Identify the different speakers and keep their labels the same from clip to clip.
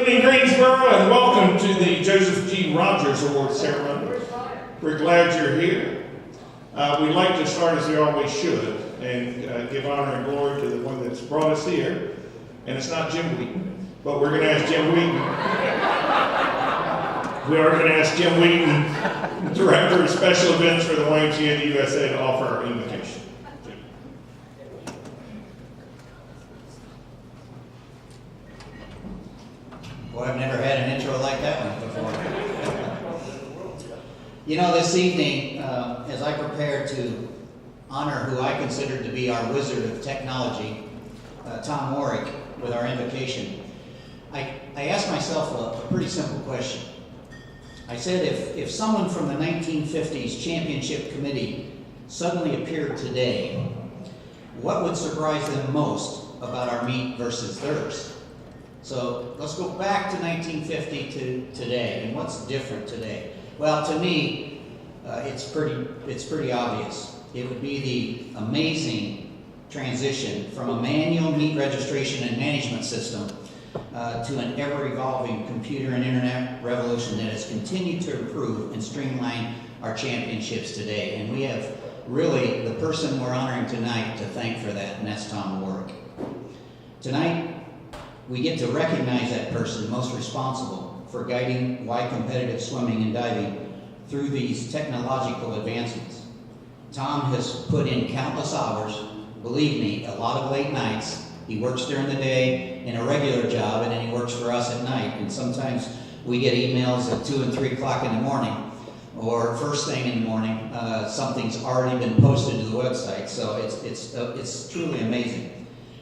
Speaker 1: evening, Greensboro, and welcome to the Joseph G. Rogers Award ceremony. We're glad you're here. We'd like to start as we always should and give honor and glory to the one that's brought us here. And it's not Jim Wheaton, but we're going to ask Jim Wheaton. We are going to ask Jim Wheaton, Director of Special Events for the YMCA of the USA, to offer our invitation.
Speaker 2: Boy, I've never had an intro like that one before. You know, this evening, as I prepared to honor who I consider to be our wizard of technology, Tom Warrick, with our invocation, I asked myself a pretty simple question. I said, if someone from the 1950s championship committee suddenly appeared today, what would surprise them most about our meet versus theirs? So let's go back to 1950 to today, and what's different today? Well, to me, it's pretty obvious. It would be the amazing transition from a manual meet registration and management system to an ever-evolving computer and internet revolution that has continued to improve and streamline our championships today. And we have really the person we're honoring tonight to thank for that, and that's Tom Warrick. Tonight, we get to recognize that person most responsible for guiding Y competitive swimming and diving through these technological advancements. Tom has put in countless hours, believe me, a lot of late nights. He works during the day in a regular job, and then he works for us at night. And sometimes we get emails at 2 and 3 o'clock in the morning, or first thing in the morning, something's already been posted to the website. So it's truly amazing.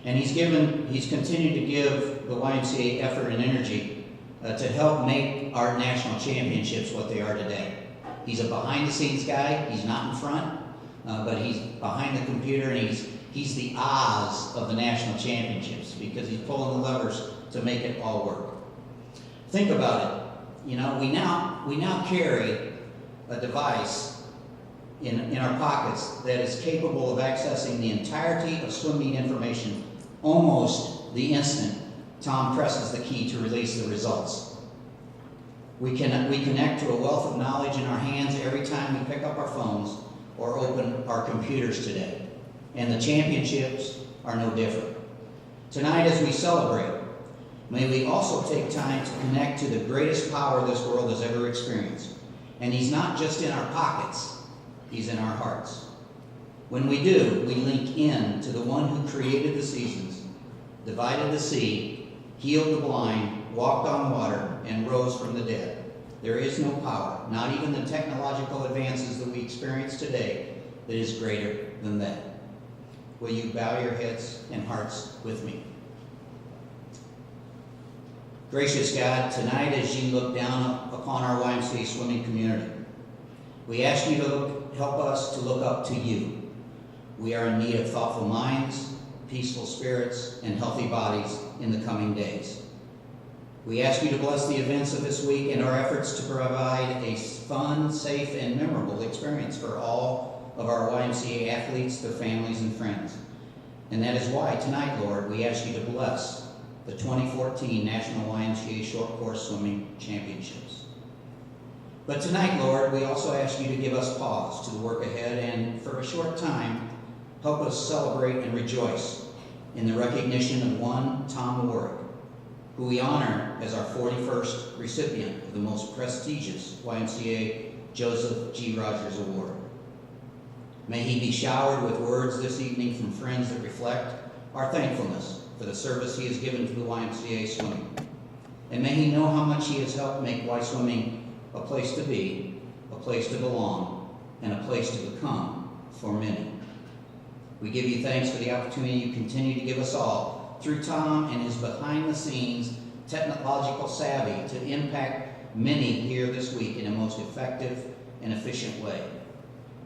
Speaker 2: And he's continued to give the YMCA effort and energy to help make our national championships what they are today. He's a behind-the-scenes guy. He's not in front, but he's behind the computer, and he's the Oz of the national championships because he's pulling the levers to make it all work. Think about it. You know, we now carry a device in our pockets that is capable of accessing the entirety of swimming information almost the instant Tom presses the key to release the results. We connect to a wealth of knowledge in our hands every time we pick up our phones or open our computers today. And the championships are no different. Tonight, as we celebrate, may we also take time to connect to the greatest power this world has ever experienced. And he's not just in our pockets, he's in our hearts. When we do, we link in to the one who created the seasons, divided the sea, healed the blind, walked on water, and rose from the dead. There is no power, not even the technological advances that we experience today, that is greater than that. Will you bow your heads and hearts with me? Gracious God, tonight as you look down upon our YMCA swimming community, we ask you to help us to look up to you. We are in need of thoughtful minds, peaceful spirits, and healthy bodies in the coming days. We ask you to bless the events of this week and our efforts to provide a fun, safe, and memorable experience for all of our YMCA athletes, their families, and friends. And that is why tonight, Lord, we ask you to bless the 2014 National YMCA Short Course Swimming Championships. But tonight, Lord, we also ask you to give us pause to the work ahead and for a short time, help us celebrate and rejoice in the recognition of one Tom Warrick, who we honor as our 41st recipient of the most prestigious YMCA Joseph G. Rogers Award. May he be showered with words this evening from friends that reflect our thankfulness for the service he has given to the YMCA swimming. And may he know how much he has helped make Y Swimming a place to be, a place to belong, and a place to become for many. We give you thanks for the opportunity you continue to give us all through Tom and his behind-the-scenes technological savvy to impact many here this week in a most effective and efficient way.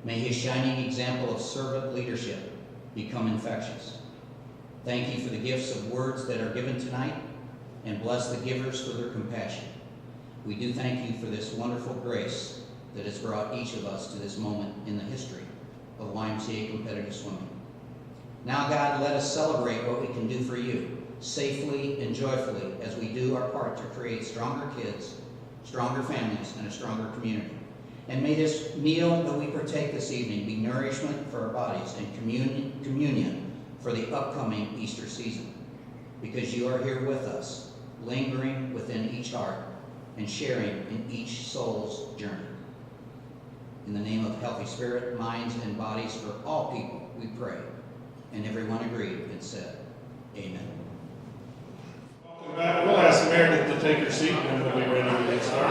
Speaker 2: May his shining example of servant leadership become infectious. Thank you for the gifts of words that are given tonight, and bless the givers for their compassion. We do thank you for this wonderful grace that has brought each of us to this moment in the history of YMCA competitive swimming. Now, God, let us celebrate what we can do for you safely and joyfully as we do our part to create stronger kids, stronger families, and a stronger community. And may this meal that we partake this evening be nourishment for our bodies and communion for the upcoming Easter season, because you are here with us, lingering within each heart and sharing in each soul's journey. In the name of healthy spirit, minds, and bodies for all people, we pray. And everyone agreed and said, Amen.
Speaker 1: Welcome back. We'll ask Meredith to take her seat and we'll be ready to get started.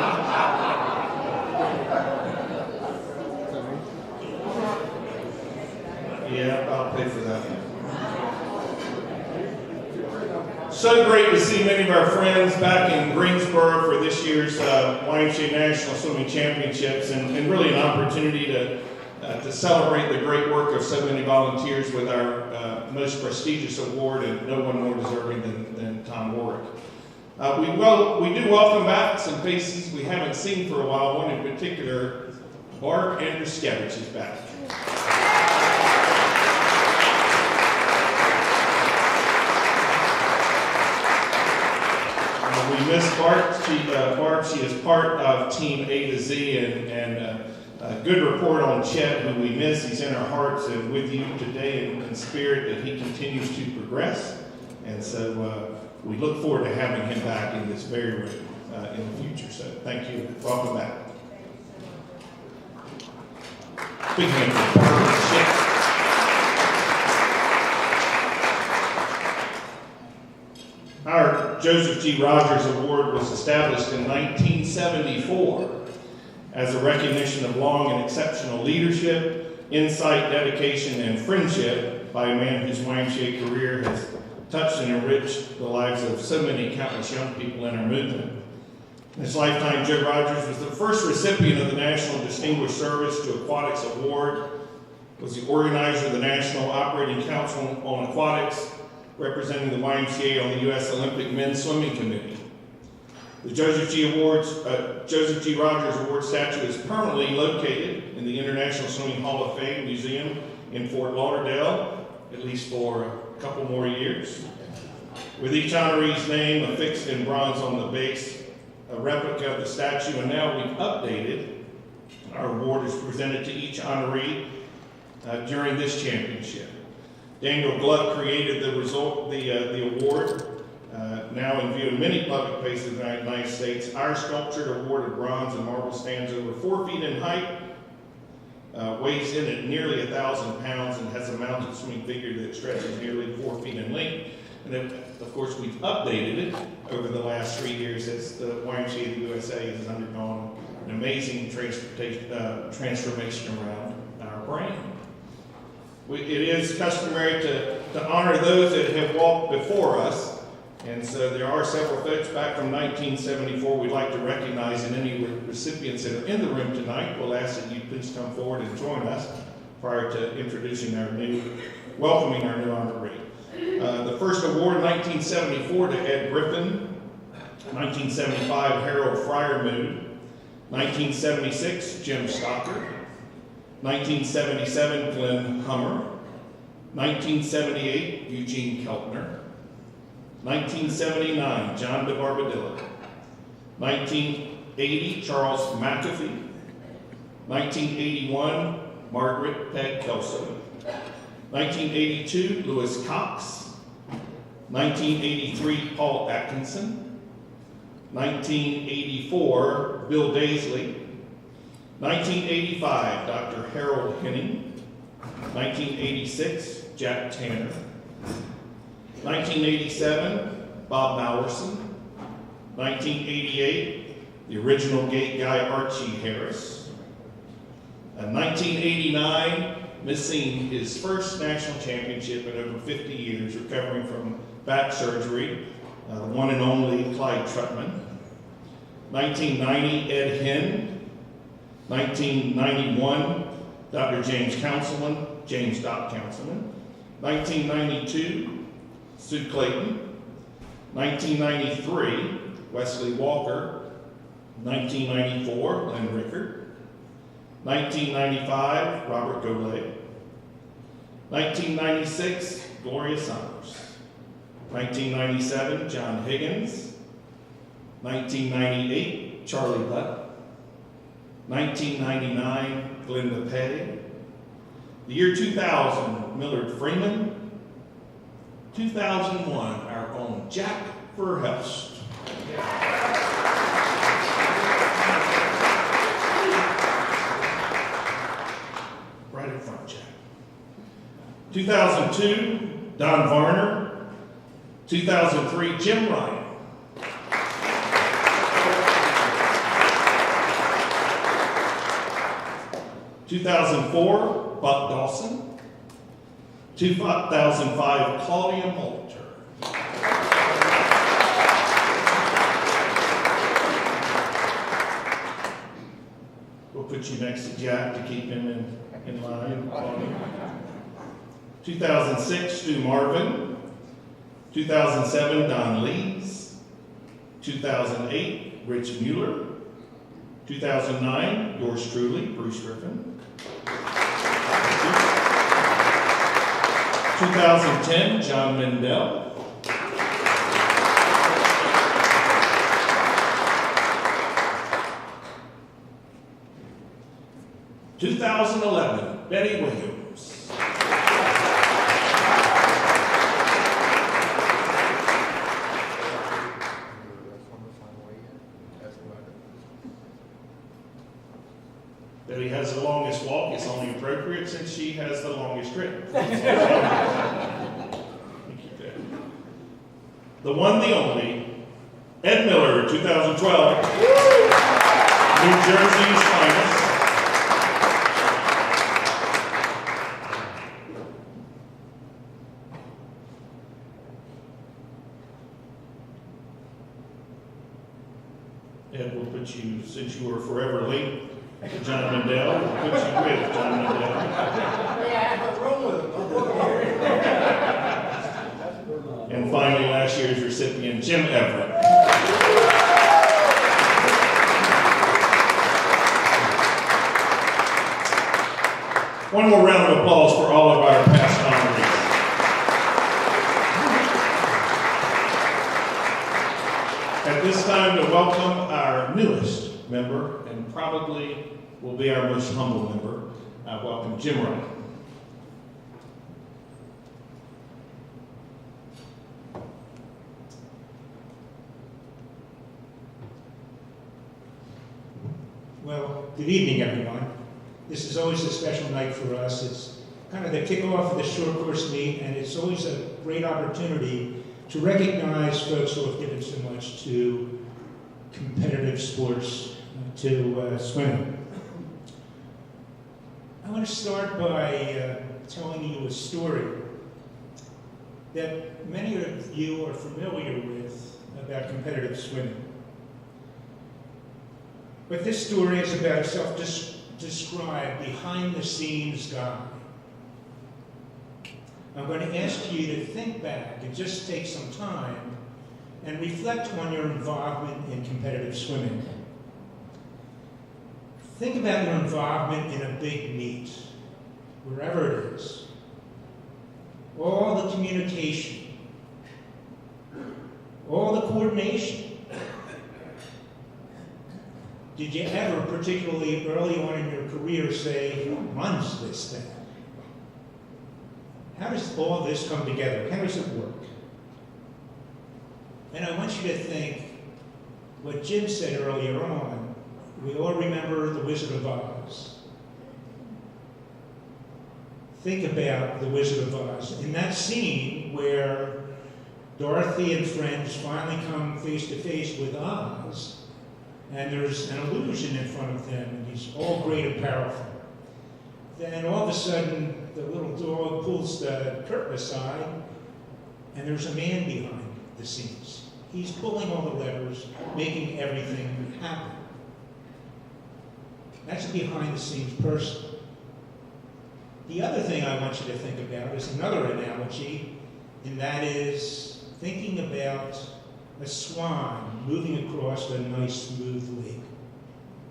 Speaker 1: Yeah, I'll pay for that one. So great to see many of our friends back in Greensboro for this year's YMCA National Swimming Championships, and really an opportunity to celebrate the great work of so many volunteers with our most prestigious award, and no one more deserving than Tom Warrick. We do welcome back some faces we haven't seen for a while. One in particular, Barb Andruskevich is back. We miss Barb. She is part of Team A to Z, and a good report on Chet, who we miss. He's in our hearts and with you today in spirit, that he continues to progress. And so we look forward to having him back in this very room in the future. So thank you. Welcome back. Big hand for Barb. Chet. Our Joseph G. Rogers Award was established in 1974 as a recognition of long and exceptional leadership, insight, dedication, and friendship by a man whose YMCA career has touched and enriched the lives of so many countless young people in our movement. In his lifetime, Joe Rogers was the first recipient of the National Distinguished Service to Aquatics Award, was the organizer of the National Operating Council on Aquatics, representing the YMCA on the U.S. Olympic Men's Swimming Committee. The Joseph G. Rogers Award statue is permanently located in the International Swimming Hall of Fame Museum in Fort Lauderdale, at least for a couple more years. With each honoree's name affixed in bronze on the base, a replica of the statue, and now we've updated. Our award is presented to each honoree during this championship. Daniel Gluck created the award, now in view in many public places in the United States. Our sculptured award of bronze and marble stands over 4 feet in height, weighs in at nearly 1,000 pounds, and has a mounted swimming figure that stretches nearly 4 feet in length. And then, of course, we've updated it over the last 3 years as the YMCA of the USA has undergone an amazing transformation around our brand. It is customary to honor those that have walked before us, and so there are several folks back from 1974 we'd like to recognize, and any recipients that are in the room tonight, we'll ask that you please come forward and join us prior to welcoming our new honoree. The first award in 1974 to Ed Griffin, 1975 Harold Fryermood, 1976 Jim Stocker, 1977, Glenn Hummer. 1978, Eugene Keltner. 1979, John DeBarbadillo. 1980, Charles McAfee. 1981, Margaret Peg Kelso. 1982, Lewis Cox. 1983, Paul Atkinson. 1984, Bill Daisley. 1985, Dr. Harold Henning. 1986, Jack Tanner. 1987, Bob Bowerson. 1988, the original gate guy, Archie Harris. 1989, missing his first national championship in over 50 years, recovering from back surgery, the one and only Clyde Trutman. 1990, Ed Hinn. 1991, Dr. James Doc Councilman. 1992, Sue Clayton. 1993, Wesley Walker. 1994, Glenn Rickard. 1995, Robert Goulet. 1996, Gloria Summers. 1997, John Higgins. 1998, Charlie Butt. 1999, Glenda Petty. The year 2000, Millard Freeman. 2001, our own Jack Verhelst. Right in front, Jack. 2002, Don Varner. 2003, Jim Ryan. 2004, Buck Dawson. 2005, Claudia Moulter. We'll put you next to Jack to keep him in line. 2006, Stu Marvin. 2007, Don Lees. 2008, Rich Mueller. 2009, yours truly, Bruce Griffin. 2010, John Mendel. 2011, Betty Williams. Betty has the longest walk. It's only appropriate since she has the longest trip. The one, the only, Ed Miller, 2012, New Jersey's finest. Ed will put you, since you were forever late, to John Mendel, we'll put you with John Mendel. And finally, last year's recipient, Jim Everett. One more round of applause for all of our past honorees. At this time, to welcome our newest member, and probably will be our most humble member, welcome Jim Ryan.
Speaker 3: Well, good evening, everyone. This is always a special night for us. It's kind of the kickoff of the short course meet, and it's always a great opportunity to recognize folks who have given so much to competitive sports, to swimming. I want to start by telling you a story that many of you are familiar with about competitive swimming. But this story is about a self-described, behind-the-scenes guy. I'm going to ask you to think back and just take some time and reflect on your involvement in competitive swimming. Think about your involvement in a big meet, wherever it is. All the communication, all the coordination. Did you ever, particularly early on in your career, say, who runs this thing? How does all this come together? How does it work? And I want you to think what Jim said earlier on. We all remember The Wizard of Oz. Think about The Wizard of Oz. In that scene where Dorothy and friends finally come face to face with Oz, and there's an illusion in front of them, and he's all great and powerful. Then all of a sudden, the little dog pulls the curtain aside, and there's a man behind the scenes. He's pulling all the levers, making everything happen. That's a behind-the-scenes person. The other thing I want you to think about is another analogy, and that is thinking about a swan moving across a nice, smooth lake.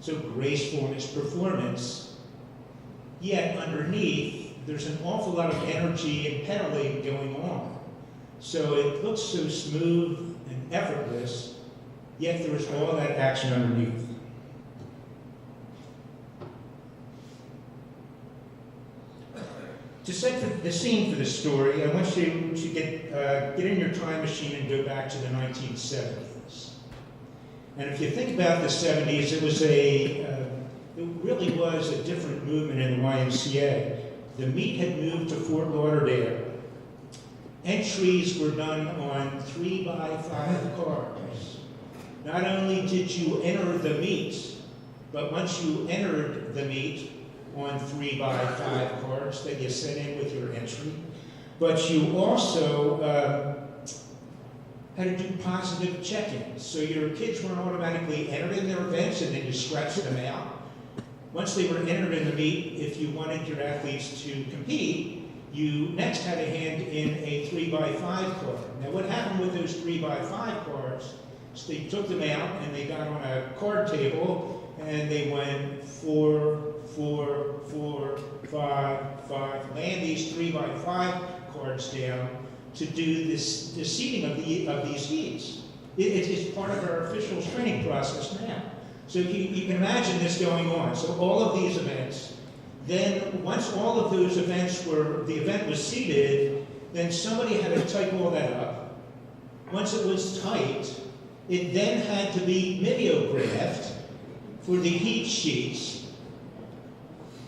Speaker 3: So graceful in its performance, yet underneath, there's an awful lot of energy and pedaling going on. So it looks so smooth and effortless, yet there was all that action underneath. To set the scene for this story, I want you to get in your time machine and go back to the 1970s. And if you think about the 70s, it really was a different movement in the YMCA. The meet had moved to Fort Lauderdale. Entries were done on 3x5 cars. Not only did you enter the meet, but once you entered the meet on 3x5 cards that you sent in with your entry, but you also had to do positive check-ins. So your kids weren't automatically entered in their events and then you scratched them out. Once they were entered in the meet, if you wanted your athletes to compete, you next had to hand in a 3x5 card. Now what happened with those 3x5 cards is they took them out and they got on a card table and they went 4, 4, 4, 5, 5, laying these 3x5 cards down to do the seeding of these heats. It's part of our official training process now. So you can imagine this going on. So all of these events, then once all of those events the event was seeded, then somebody had to type all that up. Once it was typed, it then had to be mimeographed for the heat sheets.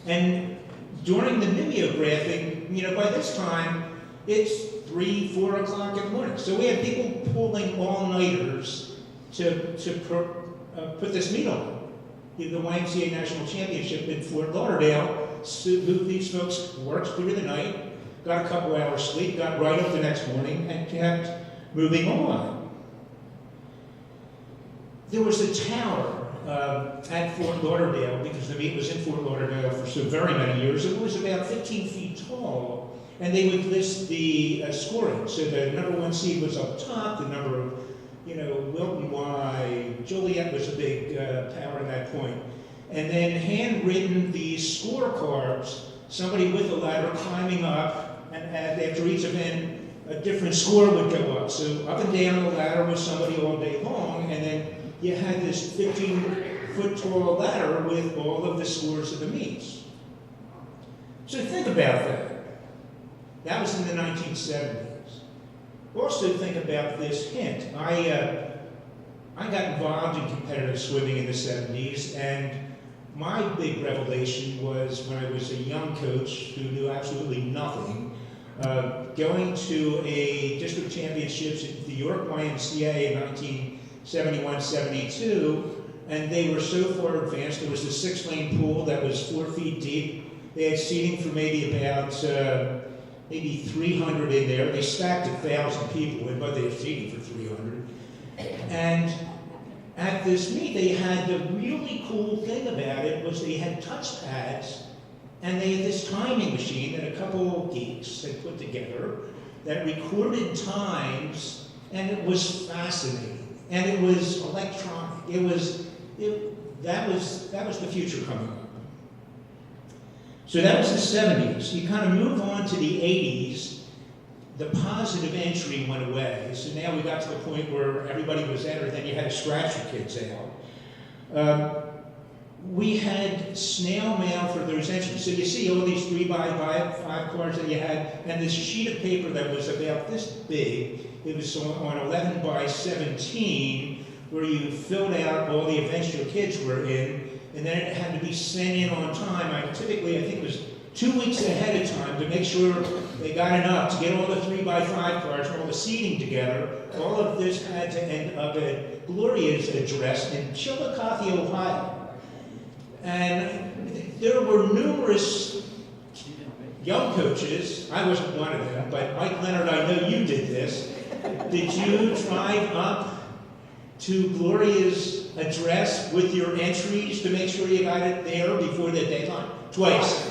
Speaker 3: And during the mimeographing, by this time, it's 3, 4 o'clock in the morning. So we had people pulling all-nighters to put this meet on. The YMCA National Championship in Fort Lauderdale, these folks worked through the night, got a couple hours sleep, got right up the next morning, and kept moving on. There was a tower at Fort Lauderdale, because the meet was in Fort Lauderdale for so very many years. It was about 15 feet tall, and they would list the scoring. So the number 1 seed was up top, the number of, Wilton Y, Joliet was a big power at that point. And then handwritten these scorecards, somebody with a ladder climbing up, and after each event, a different score would go up. So up and down the ladder was somebody all day long, and then you had this 15-foot tall ladder with all of the scores of the meets. So think about that. That was in the 1970s. Also think about this hint. I got involved in competitive swimming in the 70s, and my big revelation was when I was a young coach who knew absolutely nothing, going to a district championships at the York YMCA in 1971-72, and they were so far advanced. There was a 6-lane pool that was 4 feet deep. They had seating for maybe about 300 in there. They stacked 1,000 people in, but they had seating for 300. And at this meet, they had the really cool thing about it was they had touch pads, and they had this timing machine that a couple of geeks had put together that recorded times, and it was fascinating. And it was electronic. That was the future coming up. So that was the 70s. You kind of move on to the 80s. The positive entry went away. So now we got to the point where everybody was entered, then you had to scratch your kids out. We had snail mail for those entries. So you see all these 3x5 cards that you had, and this sheet of paper that was about this big. It was on 11 by 17, where you filled out all the events your kids were in, and then it had to be sent in on time. I think it was 2 weeks ahead of time to make sure they got enough to get all the 3x5 cards and all the seating together. All of this had to end up at Gloria's address in Chillicothe, Ohio. And there were numerous young coaches. I wasn't one of them, but Mike Leonard, I know you did this. Did you drive up to Gloria's address with your entries to make sure you got it there before the deadline? Twice.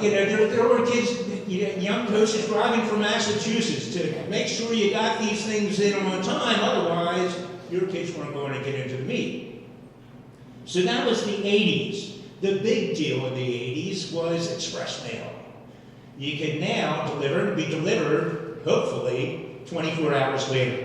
Speaker 3: There were kids, young coaches driving from Massachusetts to make sure you got these things in on time, otherwise your kids weren't going to get into the meet. So that was the 80s. The big deal in the 80s was express mail. you can now be delivered, hopefully, 24 hours later.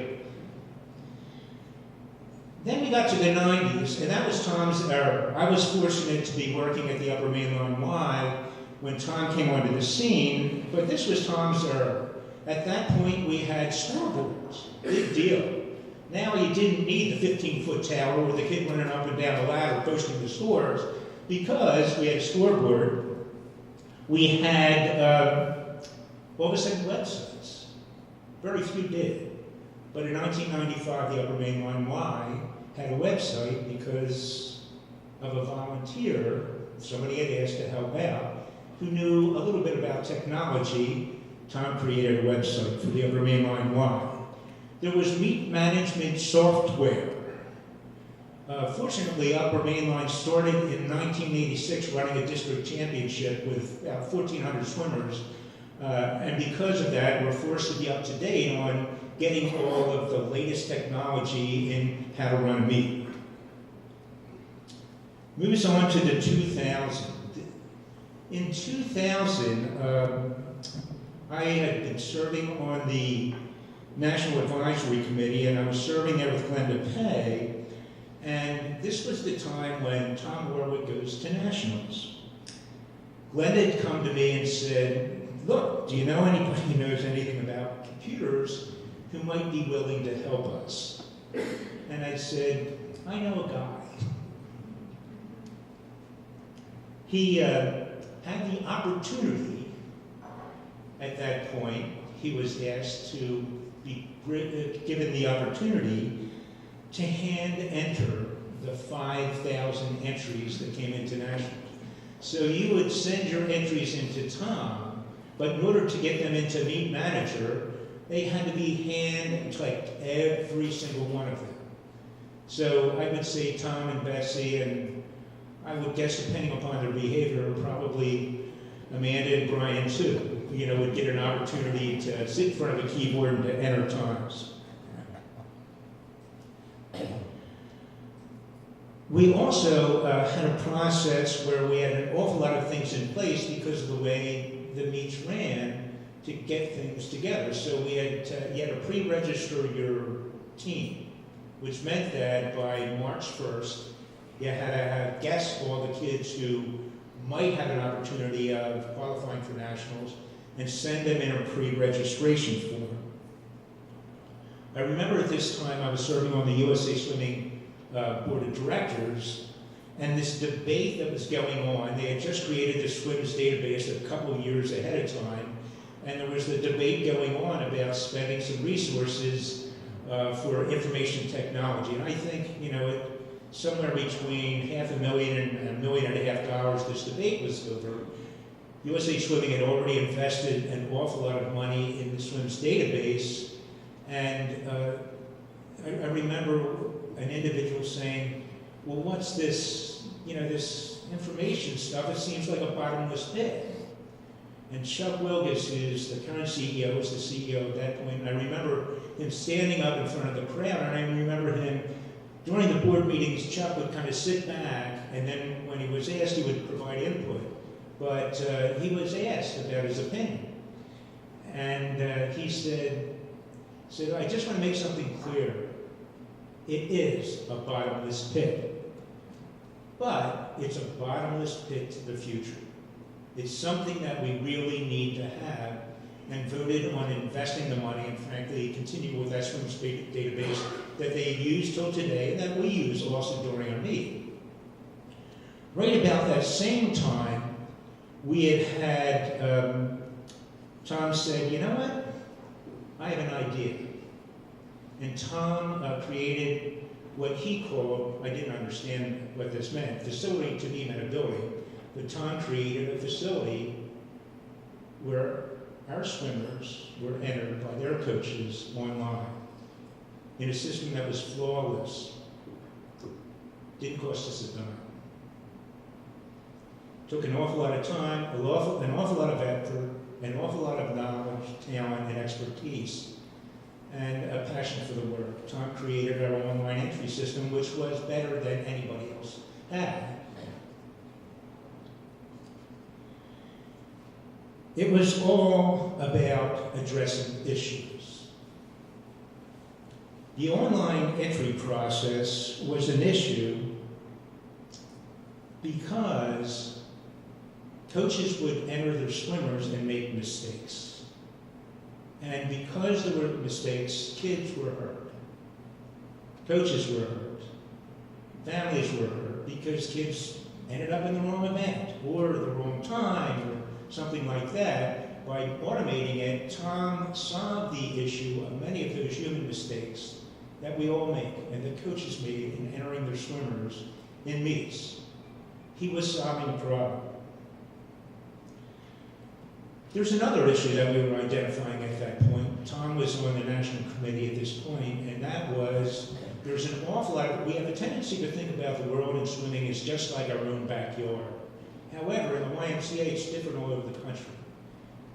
Speaker 3: Then we got to the 90s, and that was Tom's era. I was fortunate to be working at the Upper Main Line Y when Tom came onto the scene, but this was Tom's era. At that point, we had scoreboards. Big deal. Now you didn't need the 15-foot tower with the kid running up and down the ladder posting the scores, because we had a scoreboard. We had all of a sudden websites. Very few did. But in 1995, the Upper Main Line Y had a website because of a volunteer, somebody had asked to help out, who knew a little bit about technology. Tom created a website for the Upper Main Line Y. There was meet management software. Fortunately, Upper Main Line started in 1986 running a district championship with about 1,400 swimmers. And because of that, we're forced to be up to date on getting all of the latest technology in how to run a meet. Moves on to the 2000. In 2000, I had been serving on the National Advisory Committee, and I was serving there with Glenda Pay, and this was the time when Tom Warwick goes to nationals. Glenda had come to me and said, look, do you know anybody who knows anything about computers who might be willing to help us? And I said, I know a guy. He had the opportunity, at that point, he was asked to be given the opportunity to hand enter the 5,000 entries that came into nationals. So you would send your entries into Tom, but in order to get them into Meet Manager, they had to be hand-clicked, every single one of them. So I would say Tom and Betsy, and I would guess, depending upon their behavior, probably Amanda and Brian too, would get an opportunity to sit in front of a keyboard and to enter times. We also had a process where we had an awful lot of things in place because of the way the meets ran to get things together. So we had you had to pre-register your team, which meant that by March 1st, you had to have guessed all the kids who might have an opportunity of qualifying for nationals and send them in a pre-registration form. I remember at this time I was serving on the USA Swimming Board of Directors, and this debate that was going on, they had just created the SWIMS database a couple of years ahead of time, and there was the debate going on about spending some resources for information technology. And I think, somewhere between $500,000 and $1.5 million this debate was over. USA Swimming had already invested an awful lot of money in the SWIMS database, and I remember an individual saying, well, what's this, this information stuff? It seems like a bottomless pit. And Chuck Wilgus, who's the current CEO, was the CEO at that point, and I remember him standing up in front of the crowd, and I remember him, during the board meetings, Chuck would kind of sit back, and then when he was asked, he would provide input. But he was asked about his opinion. And he said, I just want to make something clear. It is a bottomless pit. But it's a bottomless pit to the future. It's something that we really need to have, and voted on investing the money, and frankly, continue with that SWIMS database that they use till today, and that we use also during our meeting. Right about that same time, we had Tom said, you know what? I have an idea. And Tom created what he called, I didn't understand what this meant, facility to me meant a building, but Tom created a facility where our swimmers were entered by their coaches online in a system that was flawless. Didn't cost us a dime. Took an awful lot of time, an awful lot of effort, an awful lot of knowledge, talent, and expertise, and a passion for the work. Tom created our online entry system, which was better than anybody else had. It was all about addressing issues. The online entry process was an issue because coaches would enter their swimmers and make mistakes. And because there were mistakes, kids were hurt. Coaches were hurt. Families were hurt because kids ended up in the wrong event or the wrong time or something like that. By automating it, Tom solved the issue of many of those human mistakes that we all make and that coaches made in entering their swimmers in meets. He was solving the problem. There's another issue that we were identifying at that point. Tom was on the national committee at this point, and that was there's an awful lot we have a tendency to think about the world in swimming as just like our own backyard. However, in the YMCA, it's different all over the country.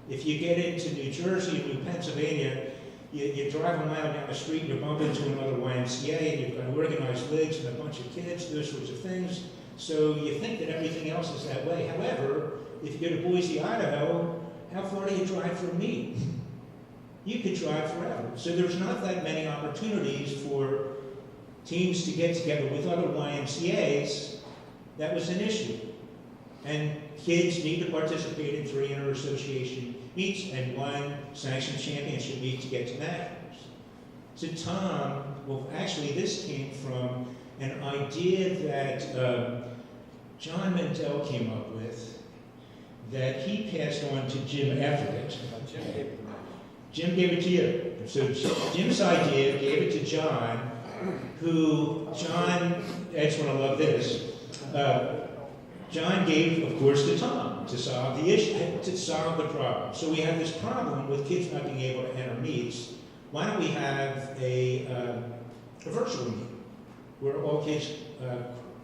Speaker 3: If you get into New Jersey and New Pennsylvania, you drive a mile down the street and you bump into another YMCA and you've got organized leagues and a bunch of kids, those sorts of things. So you think that everything else is that way. However, if you go to Boise, Idaho, how far do you drive from me? You could drive forever. So there's not that many opportunities for teams to get together with other YMCAs. That was an issue. And kids need to participate in 3 inter-association meets and 1 sanctioned championship meet to get to nationals. So Tom, well, actually this came from an idea that John Mendel came up with that he passed on to Jim after it. Jim gave it to you. So Jim's idea gave it to John, Ed's gonna love this, John gave, of course, to Tom to solve the issue, to solve the problem. So we have this problem with kids not being able to enter meets. Why don't we have a virtual meet where all kids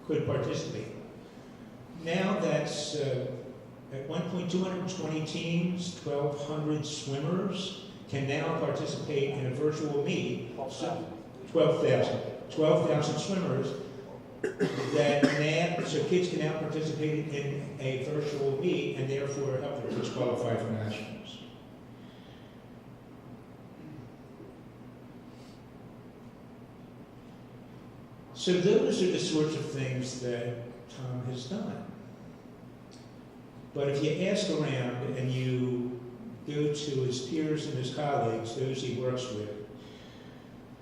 Speaker 3: could participate? Now that's at one point 220 teams, 1,200 swimmers can now participate in a virtual meet. 12,000 swimmers. So kids can now participate in a virtual meet and therefore help their kids qualify for nationals. So those are the sorts of things that Tom has done. But if you ask around and you go to his peers and his colleagues, those he works with,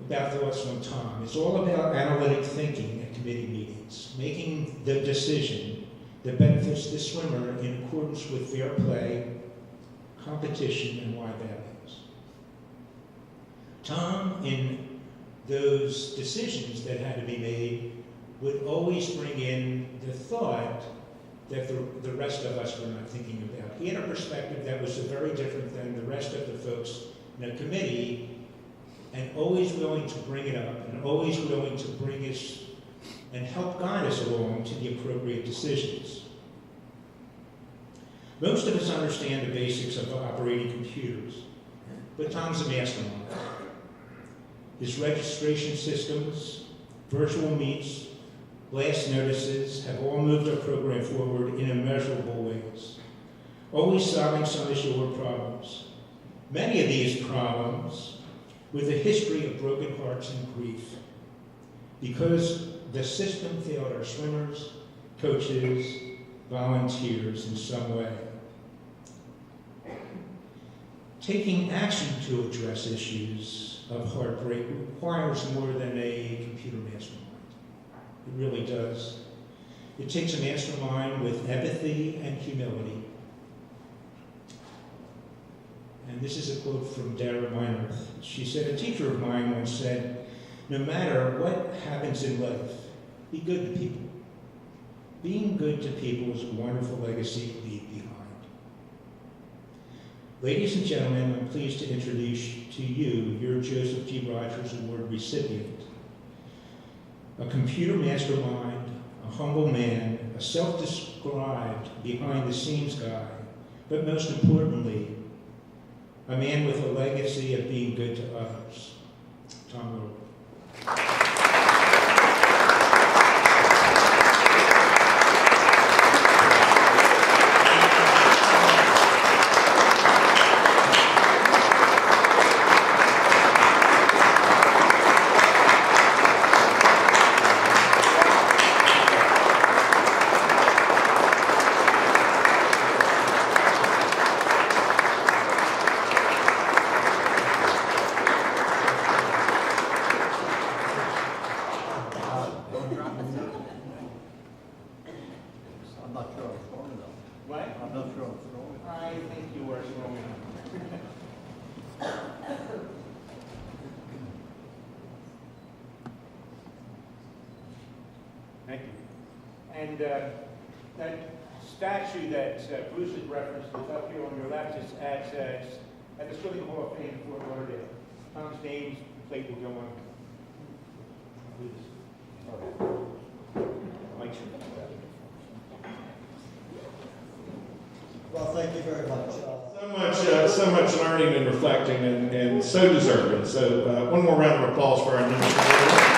Speaker 3: about thoughts on Tom, it's all about analytic thinking at committee meetings, making the decision that benefits the swimmer in accordance with fair play, competition, and wide values. Tom, in those decisions that had to be made, would always bring in the thought that the rest of us were not thinking about. He had a perspective that was very different than the rest of the folks in a committee, and always willing to bring it up, and always willing to bring us and help guide us along to the appropriate decisions. Most of us understand the basics of operating computers, but Tom's a mastermind. His registration systems, virtual meets, blast notices have all moved our program forward in immeasurable ways, always solving some issue or problems. Many of these problems with a history of broken hearts and grief, because the system failed our swimmers, coaches, volunteers in some way. Taking action to address issues of heartbreak requires more than a computer mastermind. It really does. It takes a mastermind with empathy and humility. And this is a quote from Dara Meinerth. She said, a teacher of mine once said, no matter what happens in life, be good to people. Being good to people is a wonderful legacy to leave behind. Ladies and gentlemen, I'm pleased to introduce to you your Joseph G. Rogers Award recipient. A computer mastermind, a humble man, a self-described behind-the-scenes guy, but most importantly, a man with a legacy of being good to others. Tom Warrick.
Speaker 4: Thank you. And that statue that Bruce has referenced is up here on your left. It's at the Swimming Hall of Fame in Fort Lauderdale. Tom's name plate will go on. Make sure.
Speaker 5: Well, thank you very much.
Speaker 1: So much learning and reflecting, and so deserving. So one more round of applause for our administrator.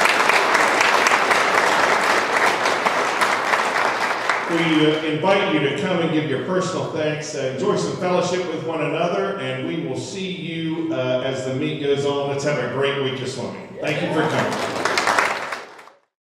Speaker 1: We invite you to come and give your personal thanks, enjoy some fellowship with one another, and we will see you as the meet goes on. Let's have a great week of swimming. Thank you for coming.